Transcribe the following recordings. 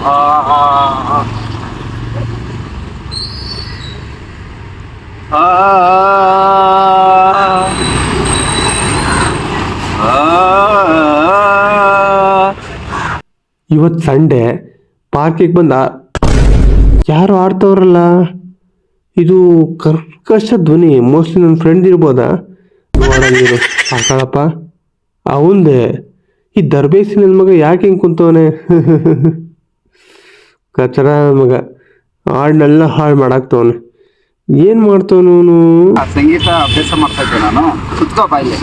ಆ, ಆ, ಇವತ್ತು ಸಂಡೇ ಪಾರ್ಕಿಗೆ ಬಂದ ಯಾರು ಆಡ್ತವ್ರಲ್ಲ. ಇದು ಕರ್ಕಶ ಧ್ವನಿ, ಮೋಸ್ಟ್ಲಿ ನನ್ನ ಫ್ರೆಂಡ್ ಇರ್ಬೋದಾ. ನೋಡಂಗಿರು ಸಾಕಳಪ್ಪ ಅವಂದೆ. ಈ ದರ್ಬೇಸಿ ನನ್ನ ಮಗ ಯಾಕೆ ಹಿಂಗೆ ಕುಂತವನೆ ಕಚರ ಮಗ ಹಾಡನ್ನೆಲ್ಲ ಹಾಳು ಮಾಡಾಕ್ತವನೆ. ಏನು ಮಾಡ್ತವನು? ಸಂಗೀತ ಅಭ್ಯಾಸ ಮಾಡ್ತಾ ಇದ್ದೆ ನಾನು. ಸುತ್ತೋ ಬಾಯಿಲೆ.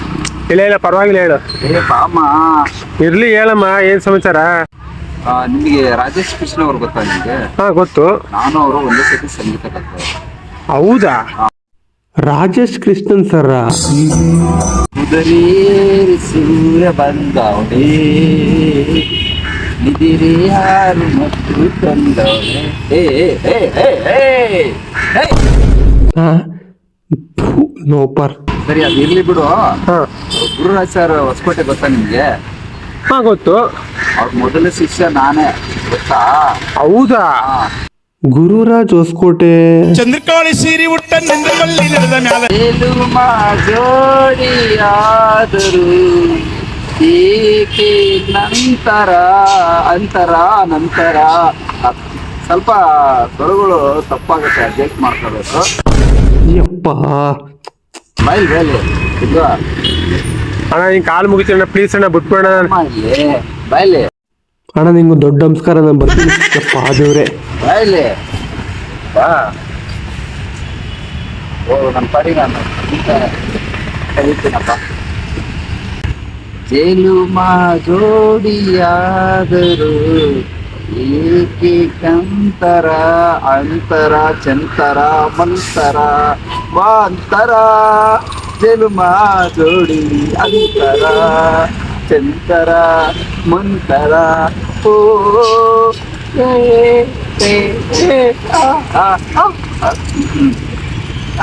ಇಲ್ಲ ಇಲ್ಲ ಪರವಾಗಿಲ್ಲ ಹೇಳು. ಬಾಮ್ಮ. ಇರ್ಲಿ ಹೇಳಮ್ಮ, ಏನು ಸಮಾಚಾರ? ನಿಮಗೆ ರಾಜೇಶ್ ಕೃಷ್ಣ ಅವ್ರು ಗೊತ್ತಾ ನಿಮಗೆ? ಹಾಂ ಗೊತ್ತು. ನಾನು ಅವರು ಒಂದೇ ಸತಿ ಸಂಗೀತ ಕಲಿತೆ. ಹೌದಾ? ರಾಜೇಶ್ ಕೃಷ್ಣನ್ ಸರ. ಉದರೇರಿ ಸೂರ್ಯ ಬಂದವನೇ, ನಿದಿರೆ ಯಾರು ಮತ್ತು ತಂದವನೇ. ನೋಪರ್. ಸರಿ, ಅದು ಇರ್ಲಿ ಬಿಡು. ಹಾಂ ಗುರುರಾಜ್ ಸರ್ ಹೊಸಕೋಟೆ ಗೊತ್ತಾ ನಿಮ್ಗೆ? ಹಾಂ ಗೊತ್ತು. ಅವ್ರ ಮೊದಲ ಶಿಷ್ಯ ನಾನೇ, ಗೊತ್ತಾ? ಹೌದಾ? ಗುರುರಾಜ್ ಹೊಸಕೋಟೆ. ಚಂದ್ರಕಾಳಿ ಸೀರಿ ಉಟ್ಟ ನೆಂದ್ರಮಲ್ಲಿ ನಡೆದ ಮ್ಯಾಲ ಜೋಡಿಯಾದರು ಏಕೆ ನಂತರ ಅಂತರ ನಂತರ. ಸ್ವಲ್ಪ ಸ್ವರಗಳು ತಪ್ಪಾಗುತ್ತೆ, ಅಡ್ಜಸ್ಟ್ ಮಾಡ್ಕೋಬೇಕು. ಯಪ್ಪ ಬೈಲ್ ಬೇಲೆ ಅಣ್ಣ ನಿಂಗೆ ಕಾಲು ಮುಗಿತೀನಿ ಪ್ಲೀಸ್ ಅಣ್ಣ, ಬಿಟ್ಬೇಡ. ಬಾಯ್ಲೆ ಅಣ್ಣ ನಿಂಗೆ ದೊಡ್ಡ ನಮಸ್ಕಾರ, ನಾನು ಬರ್ತೀನಿ. ಯಪ್ಪ ದೇವ್ರೆ. ಬಾಯ್ಲೆ ಬಾ. ಓ ನನ್ನ ಪಾಡಿ ನಾನು ಕಲಿತೀನಪ್ಪ. ಚೆಲುಮ ಜೋಡಿಯಾದರು ಏಕೆ ಕಂತರ ಅಂತರ ಚಂತರ ಮಂತರ ವಾಂತರ. ಚೆಲುಮ ಜೋಡಿ ಅಂತರ ಚಂತರ ಮಂತರ. ಓ ಏ, ಏ, ಏ, ಆ, ಆ, ಆ, ಆ.